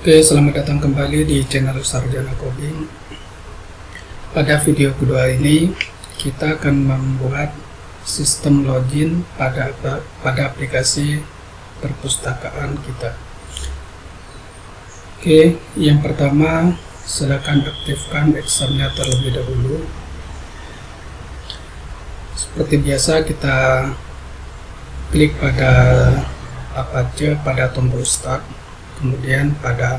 Oke, selamat datang kembali di channel Sarjana Coding. Pada video kedua ini, kita akan membuat sistem login pada aplikasi perpustakaan kita. Oke, yang pertama, silakan aktifkan examnya terlebih dahulu. Seperti biasa, kita klik pada pada tombol start, kemudian pada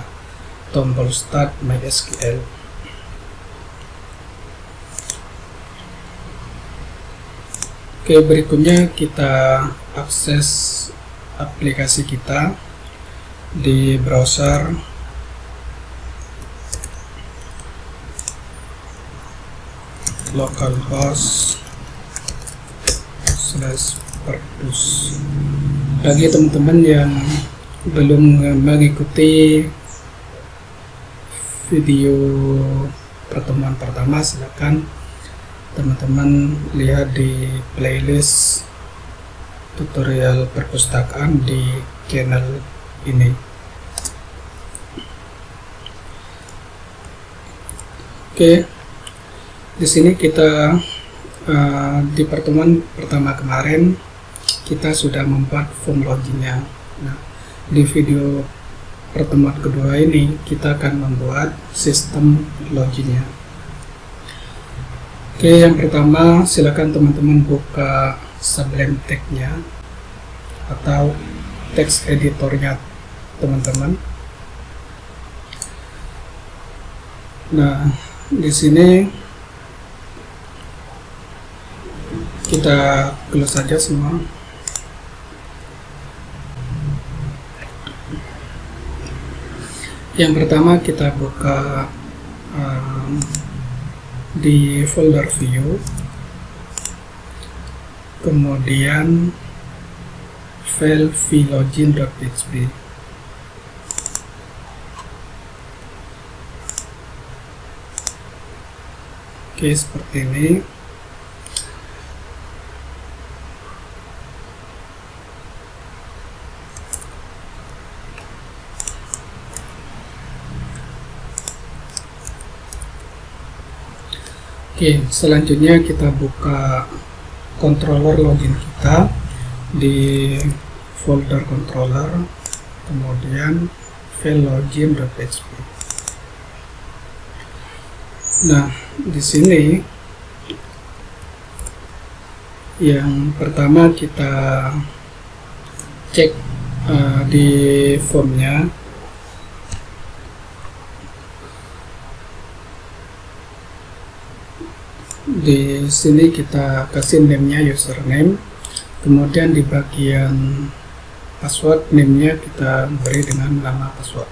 tombol start MySQL. Oke, berikutnya kita akses aplikasi kita di browser localhost/perpus. Bagi teman-teman yang belum mengikuti video pertemuan pertama, silakan teman-teman lihat di playlist tutorial perpustakaan di channel ini. Oke, di sini kita di pertemuan pertama kemarin kita sudah membuat form loginnya. Nah, di video pertemuan kedua ini kita akan membuat sistem loginnya. Oke, yang pertama silakan teman-teman buka Sublime Text-nya atau text editornya teman-teman. Nah, di sini kita close saja semua. Yang pertama kita buka di folder view, kemudian file vlogin.php. Oke, seperti ini. Oke, selanjutnya kita buka controller login kita di folder controller, kemudian file login.php. Nah, di sini yang pertama kita cek di formnya. Di sini kita kasih name-nya username, kemudian di bagian password name-nya kita beri dengan nama password.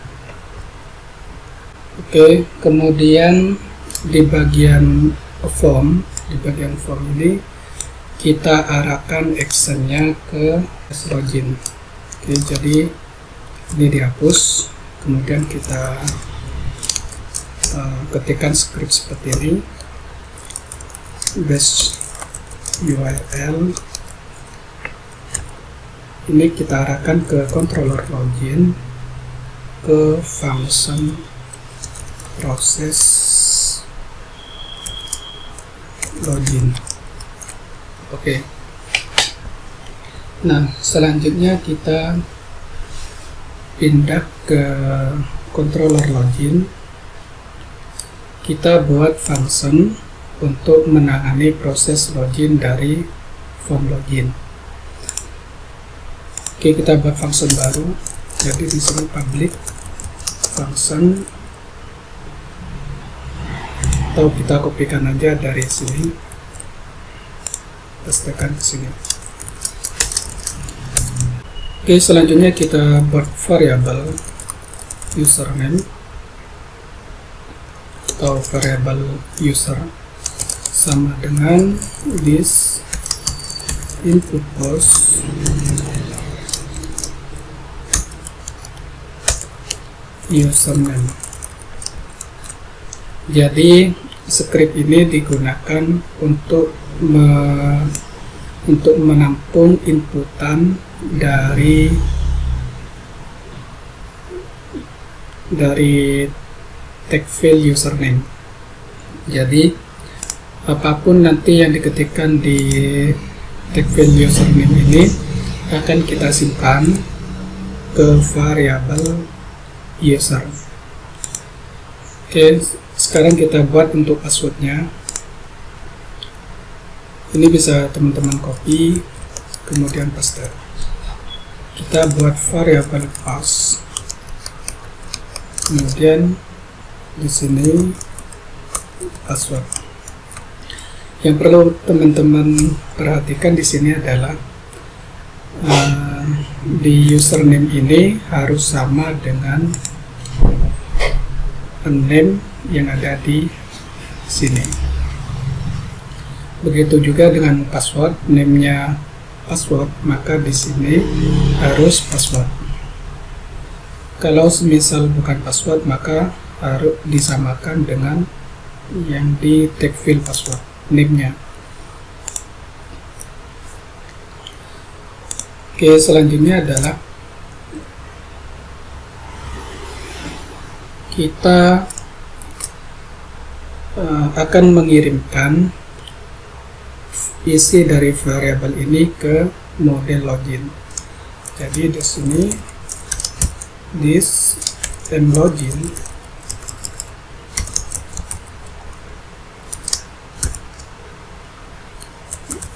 Oke, kemudian di bagian form ini kita arahkan actionnya ke login. Oke, jadi ini dihapus, kemudian kita ketikkan script seperti ini. Base URL ini kita arahkan ke controller login, ke function proses login. Oke. Nah, selanjutnya kita pindah ke controller login. Kita buat function untuk menangani proses login dari form login. Oke, kita buat function baru. Jadi di sini public function, atau kita kopikan aja dari sini, tekan ke sini. Oke, selanjutnya kita buat variabel username atau variabel user sama dengan this input post username. Jadi script ini digunakan untuk menampung inputan dari dari tag field username. Jadi apapun nanti yang diketikkan di tag field username ini akan kita simpan ke variabel user. Oke, sekarang kita buat untuk passwordnya. Ini bisa teman-teman copy kemudian paste. Kita buat variabel pass, kemudian di sini password. Yang perlu teman-teman perhatikan di sini adalah di username ini harus sama dengan name yang ada di sini. Begitu juga dengan password, name-nya password, maka di sini harus password. Kalau misal bukan password, maka harus disamakan dengan yang di tag field password, name-nya. Oke, selanjutnya adalah kita akan mengirimkan isi dari variabel ini ke model login. Jadi di sini this mlogin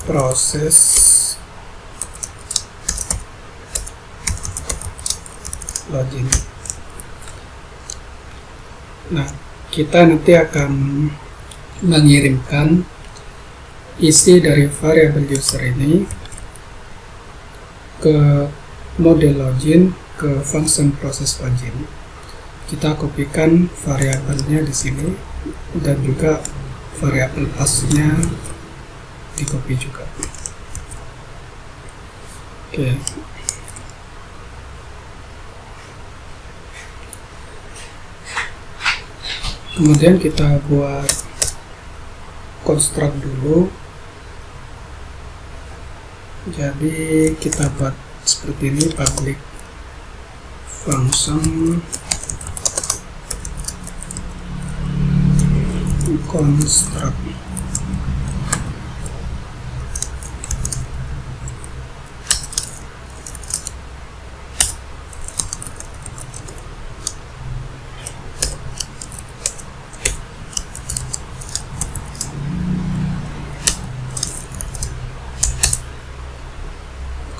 proses login. Nah, kita nanti akan mengirimkan isi dari variabel user ini ke model login ke function proses login. Kita kopikan variabelnya di sini dan juga variabel passnya di copy juga. Oke. Kemudian kita buat construct dulu. Jadi kita buat seperti ini, public function construct.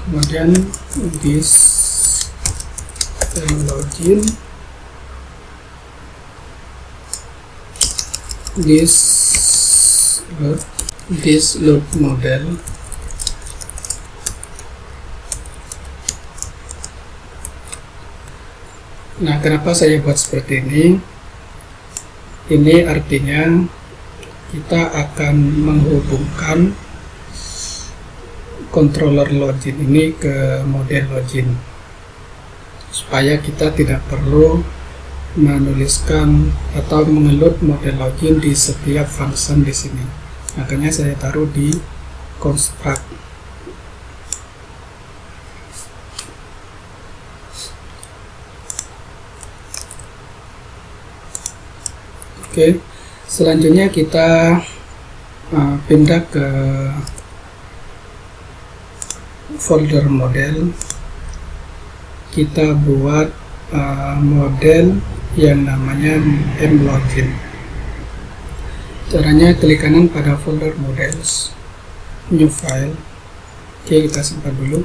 Kemudian this login, this load model, nah kenapa saya buat seperti ini? Ini artinya kita akan menghubungkan controller login ini ke model login, supaya kita tidak perlu menuliskan atau mengeload model login di setiap function di sini. Makanya saya taruh di construct. Oke, selanjutnya kita pindah ke folder model. Kita buat model yang namanya mlogin. Caranya klik kanan pada folder models, new file. Oke, kita simpan dulu.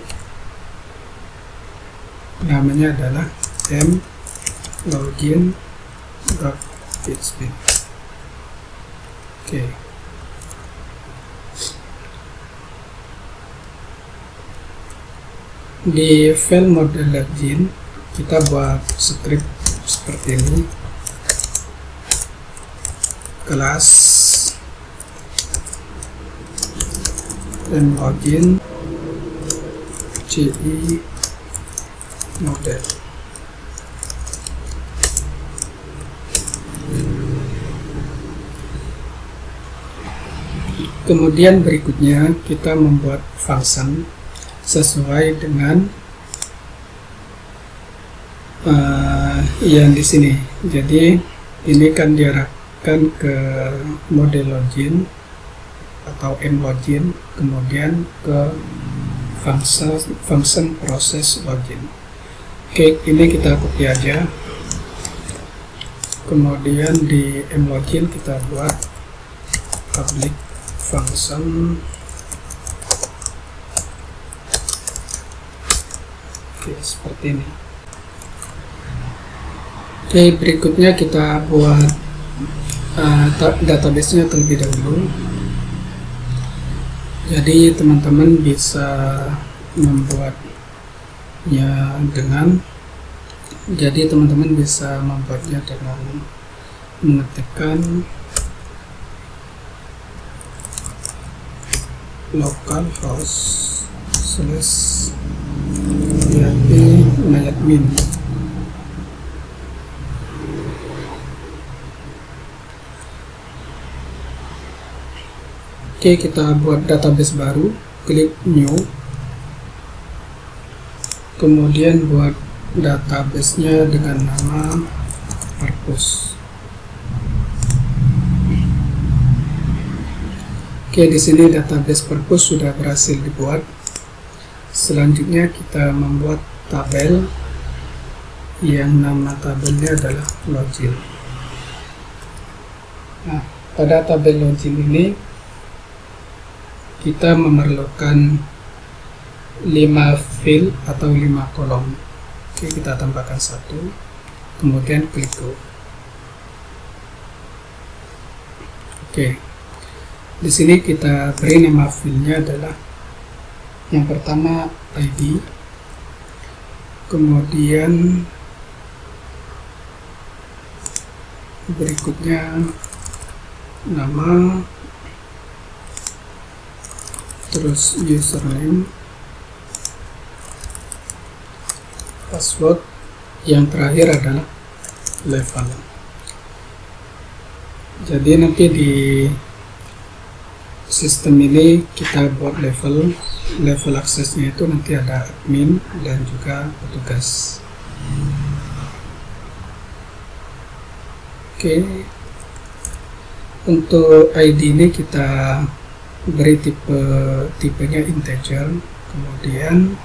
Namanya adalah mlogin.php. Oke. Di file model login kita buat script seperti ini. Kelas mlogin ci model. Kemudian berikutnya kita membuat function sesuai dengan yang di sini. Jadi ini kan diarahkan ke mode login atau mlogin, kemudian ke function proses login. Oke, ini kita copy aja. Kemudian di mlogin kita buat public function. Oke, seperti ini. Oke, berikutnya kita buat database-nya terlebih dahulu. Jadi teman-teman bisa membuatnya dengan mengetikkan localhost /php-min. Oke, kita buat database baru, klik new, kemudian buat database-nya dengan nama purpose. Oke, di sini database purpose sudah berhasil dibuat. Selanjutnya kita membuat tabel yang nama tabelnya adalah login. Nah, pada tabel login ini kita memerlukan 5 field atau 5 kolom. Oke, kita tambahkan 1, kemudian klik go. Oke, di sini kita beri nama fieldnya adalah yang pertama ID, kemudian berikutnya nama, terus username, password, yang terakhir adalah level. Jadi nanti di sistem ini kita buat level aksesnya itu nanti ada admin dan juga petugas. Oke, untuk ID ini kita beri tipenya integer, kemudian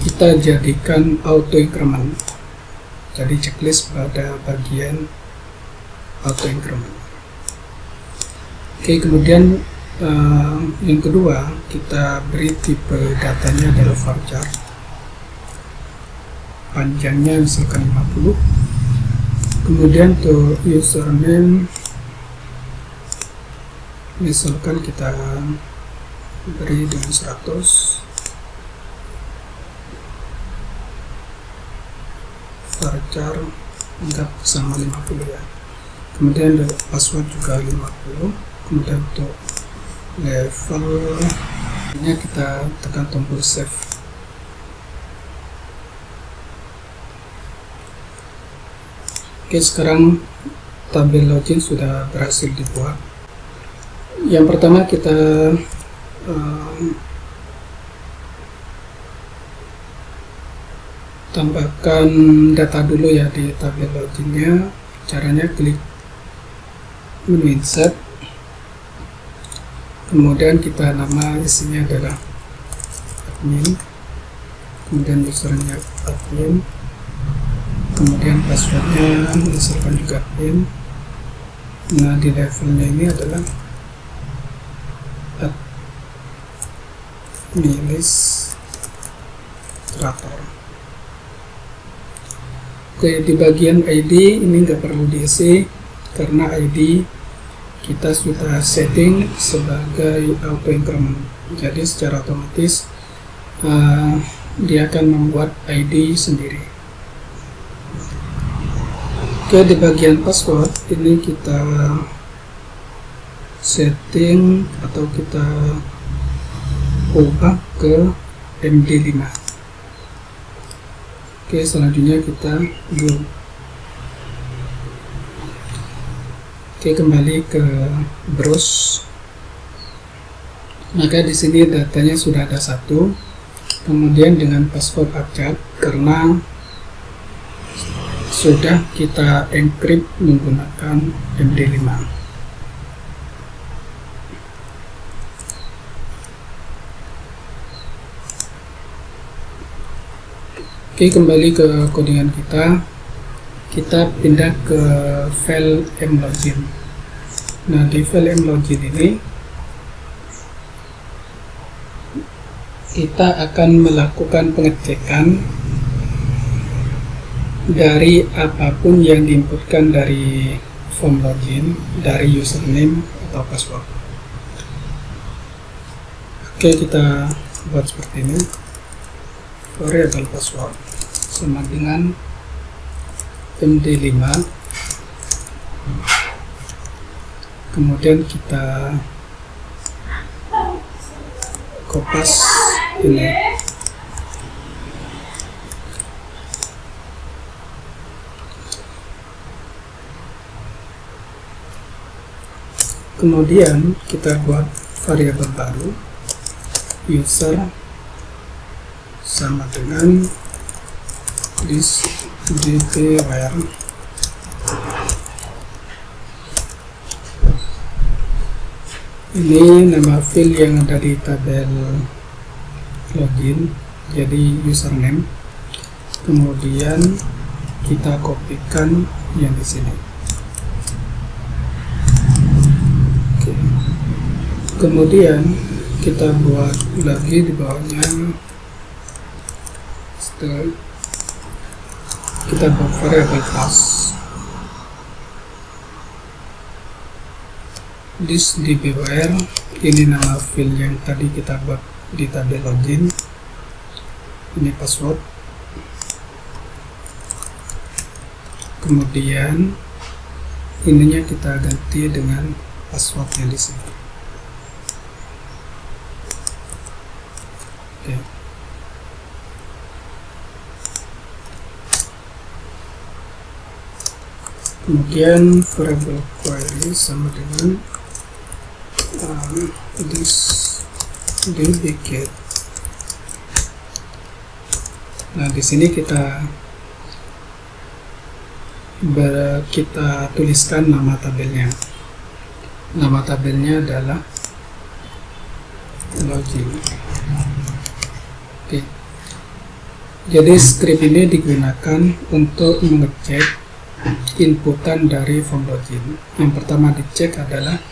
kita jadikan auto increment, jadi checklist pada bagian auto increment. Oke, kemudian yang kedua kita beri tipe datanya adalah varchar, panjangnya misalkan 50, kemudian untuk username misalkan kita beri dengan 100, varchar anggap sama 50 ya, kemudian password juga 50, kemudian untuk levelnya kita tekan tombol save. Oke, sekarang tabel login sudah berhasil dibuat. Yang pertama kita tambahkan data dulu ya di tabel loginnya. Caranya klik menu insert, kemudian kita nama isinya adalah admin, kemudian usernya admin, kemudian passwordnya misalkan juga admin. Nah, di levelnya ini adalah administrator. Oke, di bagian ID ini nggak perlu diisi karena ID kita sudah setting sebagai auto increment, jadi secara otomatis dia akan membuat ID sendiri. Oke, di bagian password ini kita setting atau kita ubah ke MD5. Oke, selanjutnya kita go. Oke, kembali ke browse. Maka di sini datanya sudah ada 1. Kemudian dengan password acak, karena sudah kita encrypt menggunakan MD5. Oke, kembali ke codingan kita pindah ke file mlogin. Nah, di file mlogin ini kita akan melakukan pengecekan dari apapun yang diinputkan dari form login, dari username atau password. Oke, kita buat seperti ini. Variable password sama dengan MD5. Kemudian kita kopas ini. Kemudian kita buat variabel baru, user sama dengan this dpware ini nama file yang ada di tabel login, jadi username. Kemudian kita kopikan yang di sini. Oke. Kemudian kita buat lagi di bawahnya. Kita buat variable pass this dpware, ini nama file yang tadi kita buat di tabel login, ini password. Kemudian ininya kita ganti dengan password yang di sini. Oke. Kemudian variable query sama dengan this duplicate. Nah, di sini kita tuliskan nama tabelnya. Nama tabelnya adalah login. Oke. Jadi script ini digunakan untuk mengecek inputan dari form login. Yang pertama dicek adalah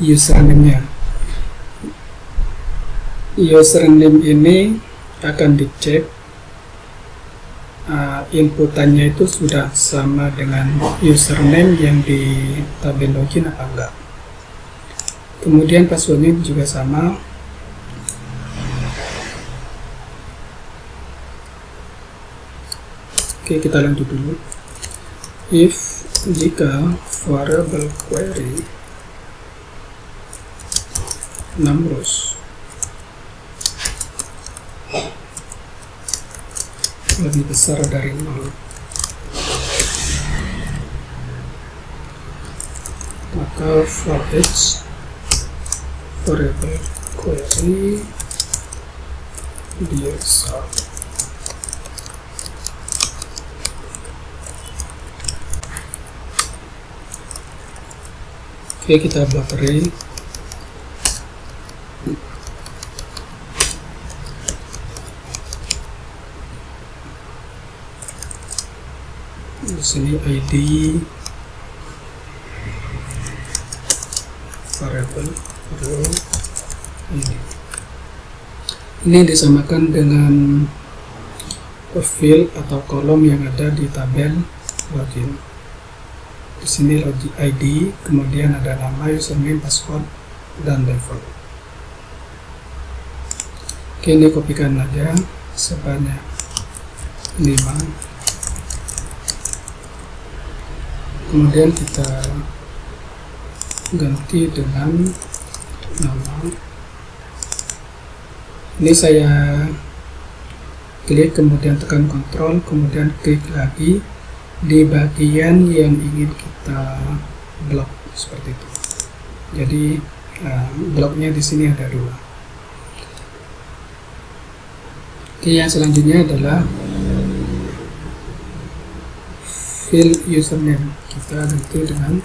username-nya. Username ini akan dicek inputannya itu sudah sama dengan username yang di tabel login apa enggak. Kemudian passwordnya juga sama. Oke, kita lanjut dulu. If jika variable query numbers lebih besar dari 0, maka for each variable query biasa. Oke, kita buat array. Di sini ID variable row ID. Ini disamakan dengan field atau kolom yang ada di tabel login. Di sini login ID, kemudian ada nama, username, password, dan level. Oke, ini kopikan aja sebanyak 5. Kemudian kita ganti dengan nama. Ini saya klik, kemudian tekan Ctrl, kemudian klik lagi di bagian yang ingin kita blok seperti itu. Jadi bloknya di sini ada 2. Oke, yang selanjutnya adalah fill username, kita ganti dengan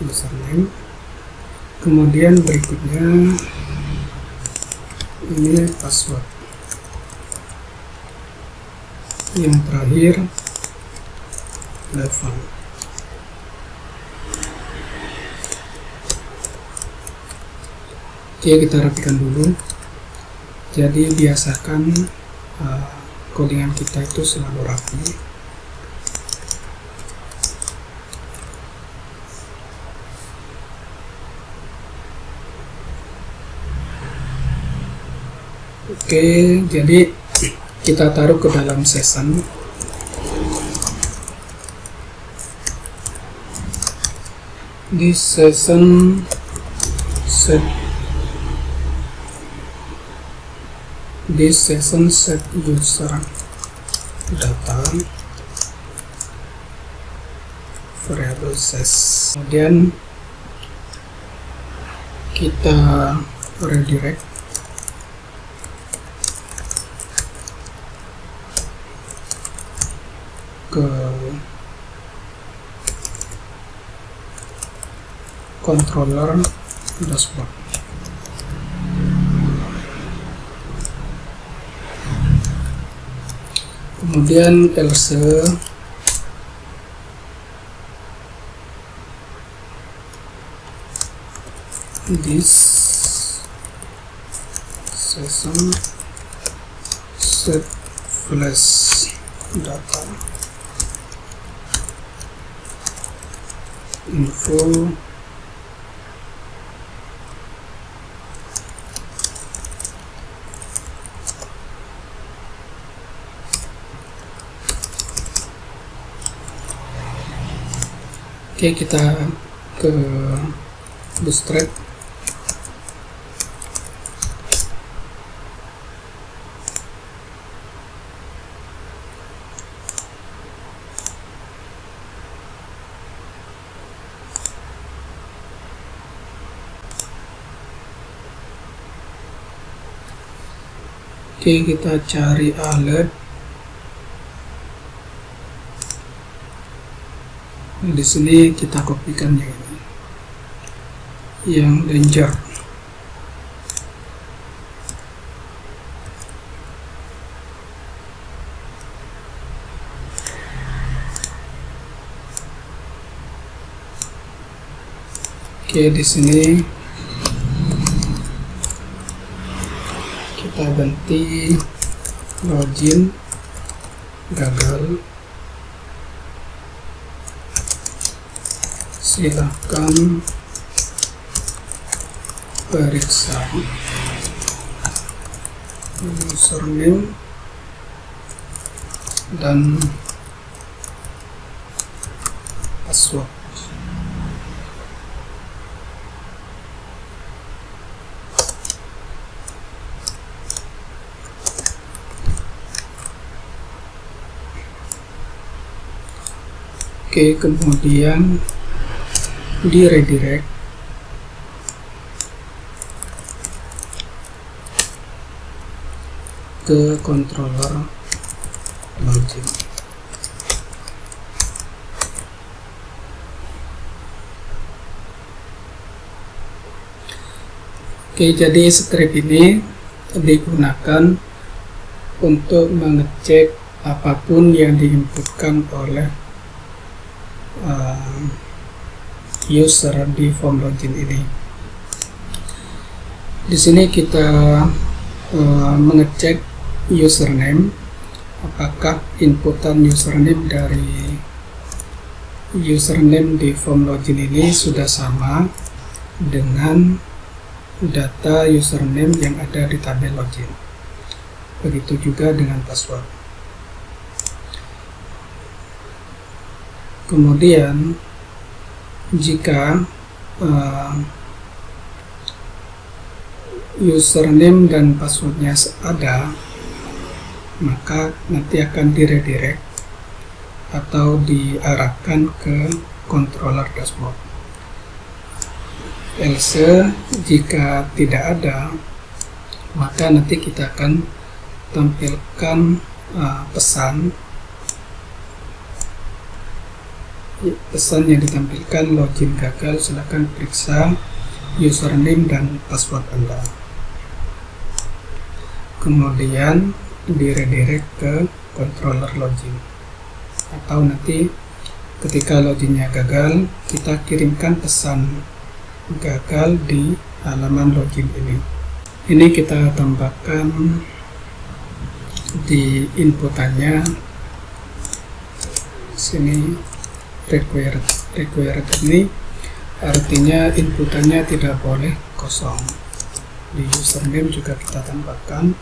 username. Kemudian berikutnya ini password. Yang terakhir level. Oke, kita rapikan dulu. Jadi biasakan codingan kita itu selalu rapi. Oke, jadi kita taruh ke dalam session. Di session set user data variable ses. Kemudian kita redirect ke controller dashboard. Kemudian else this session set flash data info Oke, kita ke Bootstrap. Oke, kita cari alert. Di sini kita kopikan yang ini, yang danger. Oke, di sini kita ganti login gagal. Silakan periksa username dan password. Oke, kemudian di redirect ke controller login. Oke, jadi script ini digunakan untuk mengecek apapun yang diinputkan oleh user di form login ini. Di sini kita mengecek username, apakah inputan username dari username di form login ini sudah sama dengan data username yang ada di tabel login. Begitu juga dengan password. Kemudian jika username dan passwordnya ada, maka nanti akan diredirect atau diarahkan ke controller dashboard. Else jika tidak ada, maka nanti kita akan tampilkan pesan pesan yang ditampilkan login gagal, silakan periksa username dan password Anda. Kemudian di redirect ke controller login, atau nanti ketika loginnya gagal, kita kirimkan pesan gagal di halaman login ini. Ini kita tambahkan di inputannya. Sini required ini artinya inputannya tidak boleh kosong. Di username juga kita tambahkan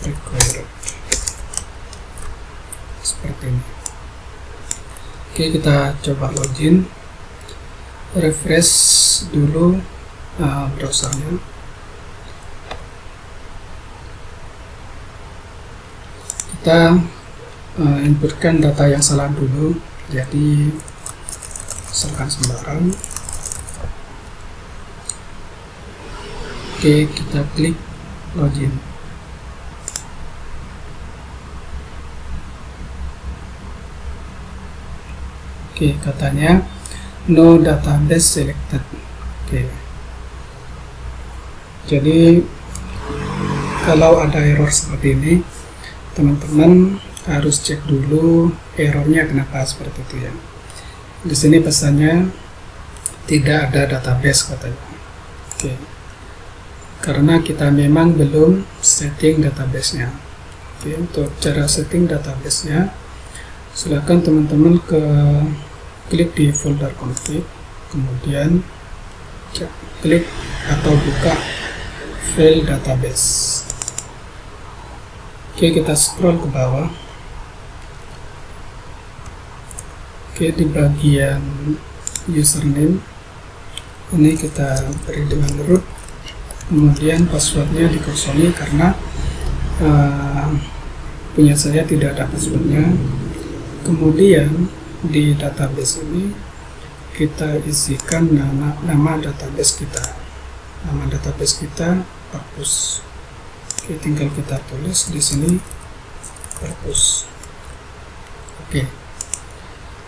required seperti ini. Oke, kita coba login, refresh dulu browsernya. Kita inputkan data yang salah dulu, jadi misalkan sembarang. Oke, kita klik login. Oke, katanya no database selected. Oke, jadi kalau ada error seperti ini, teman-teman harus cek dulu errornya kenapa seperti itu ya. Di sini pesannya tidak ada database katanya. Oke, karena kita memang belum setting database-nya. Oke, untuk cara setting database-nya, silakan teman-teman klik di folder config, kemudian klik atau buka file database. Oke, kita scroll ke bawah. Oke, di bagian username ini kita beri dengan root, kemudian passwordnya dikosongi karena punya saya tidak ada passwordnya. Kemudian di database ini kita isikan nama database kita. Nama database kita purpose. Oke, tinggal kita tulis di sini purpose. Oke,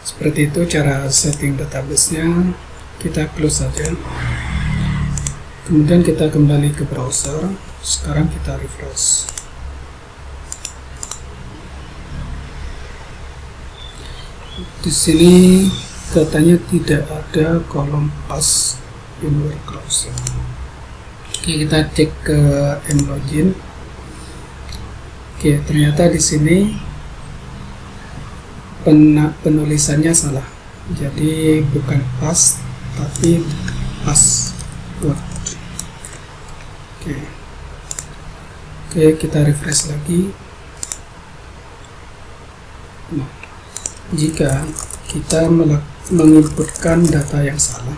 seperti itu cara setting database-nya. Kita close saja. Kemudian kita kembali ke browser. Sekarang kita refresh. Di sini katanya tidak ada kolom pass in workflows. Oke, kita cek ke mlogin. Oke, ternyata di sini penulisannya salah. Jadi bukan pass tapi password. Oke, kita refresh lagi. Nah, jika kita menginputkan data yang salah,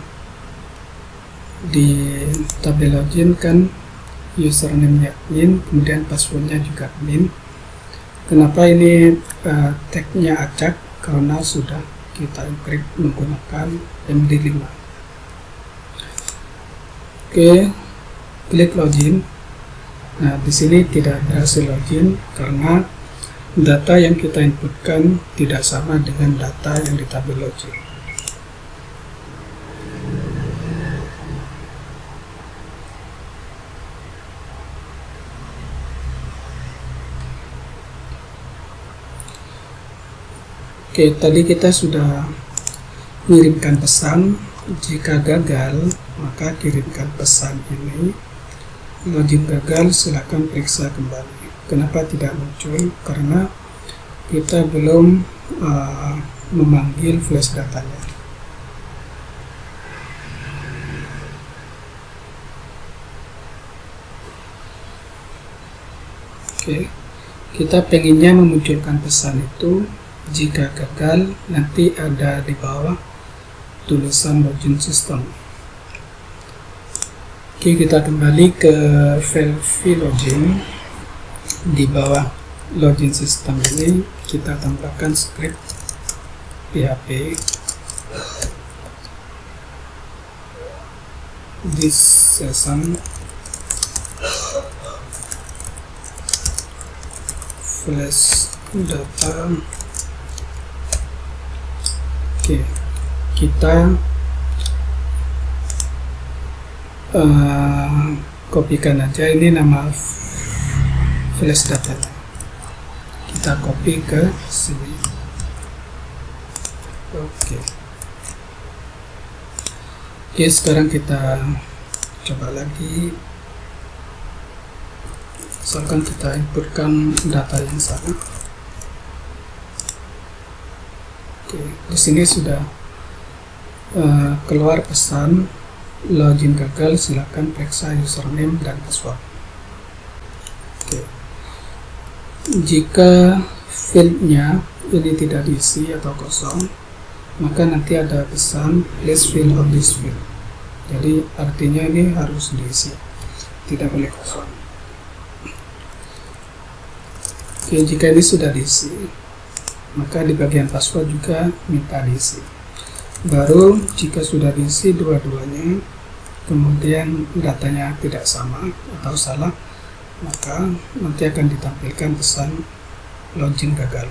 di tabel login kan username-nya admin, kemudian passwordnya juga admin. Kenapa ini tag-nya acak? Karena sudah kita encrypt menggunakan MD5. Oke, klik login. Nah, di sini tidak berhasil login karena data yang kita inputkan tidak sama dengan data yang di tabel login. Oke, tadi kita sudah mengirimkan pesan. Jika gagal, maka kirimkan pesan ini. Login gagal, silakan periksa kembali. Kenapa tidak muncul? Karena kita belum memanggil flash datanya. Oke, kita pengennya memunculkan pesan itu. Jika gagal, nanti ada di bawah tulisan login system. Oke, kita kembali ke file vlogin. Di bawah login system ini kita tambahkan script PHP this session flash data. Oke, kita kopikan aja, ini nama flash data, kita copy ke sini. Oke, sekarang kita coba lagi, misalkan kita inputkan data yang sama. Oke, di sini sudah keluar pesan login gagal, silakan periksa username dan password. Oke. Jika fieldnya ini tidak diisi atau kosong, maka nanti ada pesan please fill out this field. Jadi artinya ini harus diisi, tidak boleh kosong. Oke, jika ini sudah diisi, maka di bagian password juga minta diisi. Baru jika sudah diisi dua-duanya, kemudian datanya tidak sama atau salah, maka nanti akan ditampilkan pesan login gagal.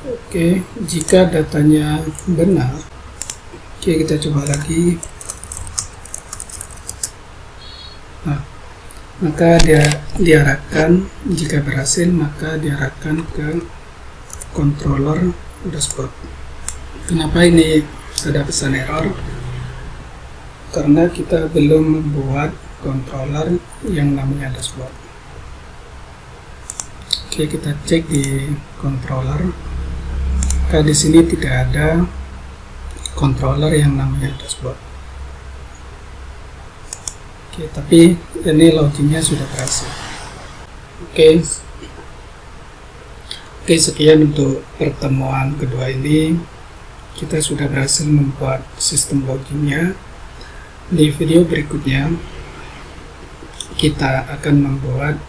Oke, jika datanya benar, oke, kita coba lagi. Nah, maka diarahkan, jika berhasil maka diarahkan ke controller dashboard. Kenapa ini ada pesan error? Karena kita belum membuat controller yang namanya dashboard. Oke, kita cek di controller. Maka di sini tidak ada controller yang namanya dashboard. Oke, tapi ini loginnya sudah berhasil. Oke, sekian untuk pertemuan kedua ini. Kita sudah berhasil membuat sistem loginnya. Di video berikutnya kita akan membuat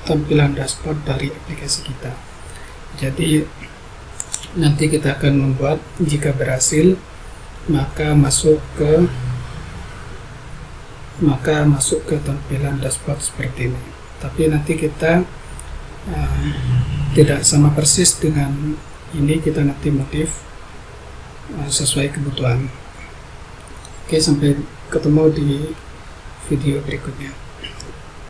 tampilan dashboard dari aplikasi kita. Jadi nanti kita akan membuat, jika berhasil maka masuk ke tampilan dashboard seperti ini. Tapi nanti kita tidak sama persis dengan ini, kita nanti modif sesuai kebutuhan. Oke, sampai ketemu di video berikutnya.